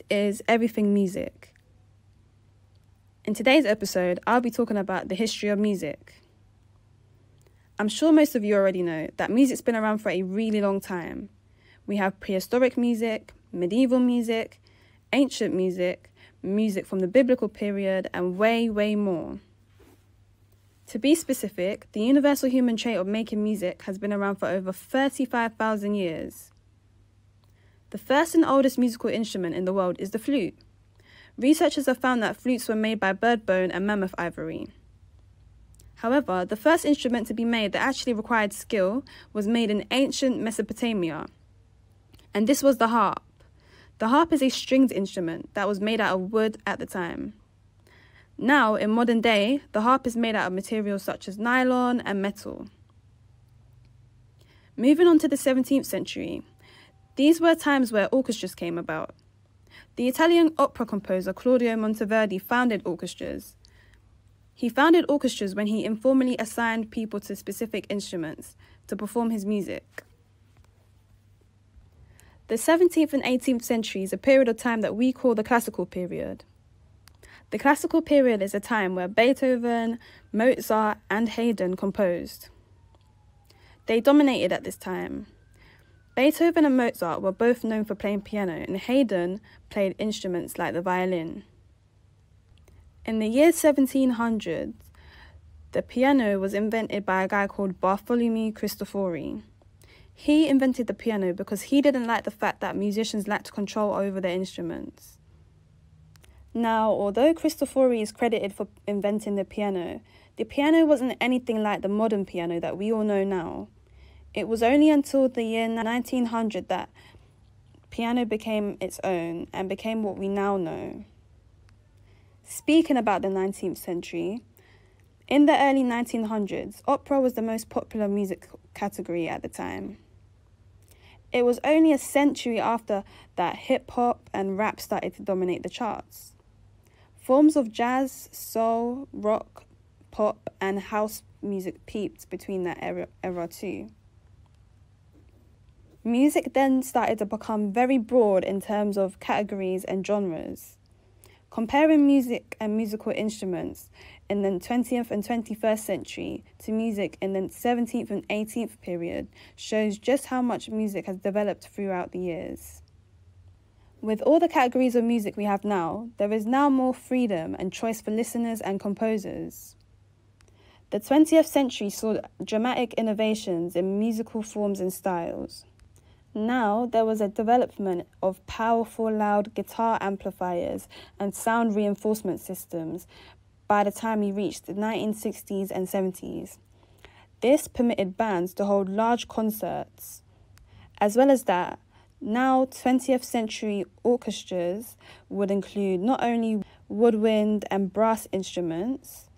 is Everything Music. In today's episode, I'll be talking about the history of music. I'm sure most of you already know that music's been around for a really long time. We have prehistoric music, medieval music, ancient music, music from the biblical period, and way, way more. To be specific, the universal human trait of making music has been around for over 35,000 years. The first and oldest musical instrument in the world is the flute. Researchers have found that flutes were made by bird bone and mammoth ivory. However, the first instrument to be made that actually required skill was made in ancient Mesopotamia, and this was the harp. The harp is a stringed instrument that was made out of wood at the time. Now, in modern day, the harp is made out of materials such as nylon and metal. Moving on to the 17th century, these were times where orchestras came about. The Italian opera composer Claudio Monteverdi founded orchestras. He founded orchestras when he informally assigned people to specific instruments to perform his music. The 17th and 18th century is a period of time that we call the classical period. The classical period is a time where Beethoven, Mozart, and Haydn composed. They dominated at this time. Beethoven and Mozart were both known for playing piano, and Haydn played instruments like the violin. In the year 1700, the piano was invented by a guy called Bartholomew Cristofori. He invented the piano because he didn't like the fact that musicians lacked control over their instruments. Now, although Cristofori is credited for inventing the piano wasn't anything like the modern piano that we all know now. It was only until the year 1900 that piano became its own and became what we now know. Speaking about the 19th century, in the early 1900s, opera was the most popular music category at the time. It was only a century after that hip-hop and rap started to dominate the charts. Forms of jazz, soul, rock, pop, and house music peaked between that era too. Music then started to become very broad in terms of categories and genres. Comparing music and musical instruments in the 20th and 21st century to music in the 17th and 18th period shows just how much music has developed throughout the years. With all the categories of music we have now, there is now more freedom and choice for listeners and composers. The 20th century saw dramatic innovations in musical forms and styles. Now, there was a development of powerful, loud guitar amplifiers and sound reinforcement systems by the time we reached the 1960s and 70s. This permitted bands to hold large concerts. As well as that, now 20th century orchestras would include not only woodwind and brass instruments,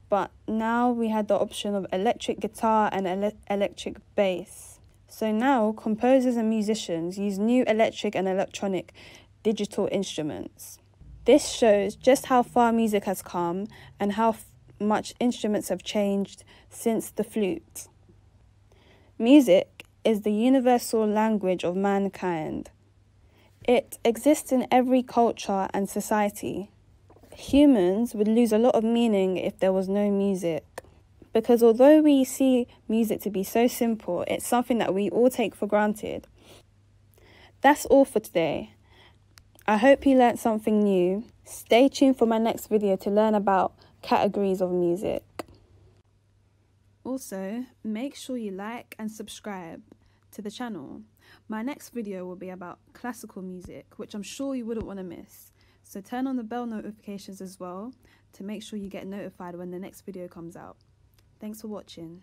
but now we had the option of electric guitar and electric bass. So now, composers and musicians use new electric and electronic digital instruments. This shows just how far music has come and how much instruments have changed since the flute. Music is the universal language of mankind. It exists in every culture and society. Humans would lose a lot of meaning if there was no music. Because although we see music to be so simple, it's something that we all take for granted. That's all for today. I hope you learnt something new. Stay tuned for my next video to learn about categories of music. Also, make sure you like and subscribe to the channel. My next video will be about classical music, which I'm sure you wouldn't want to miss. So turn on the bell notifications as well to make sure you get notified when the next video comes out. Thanks for watching.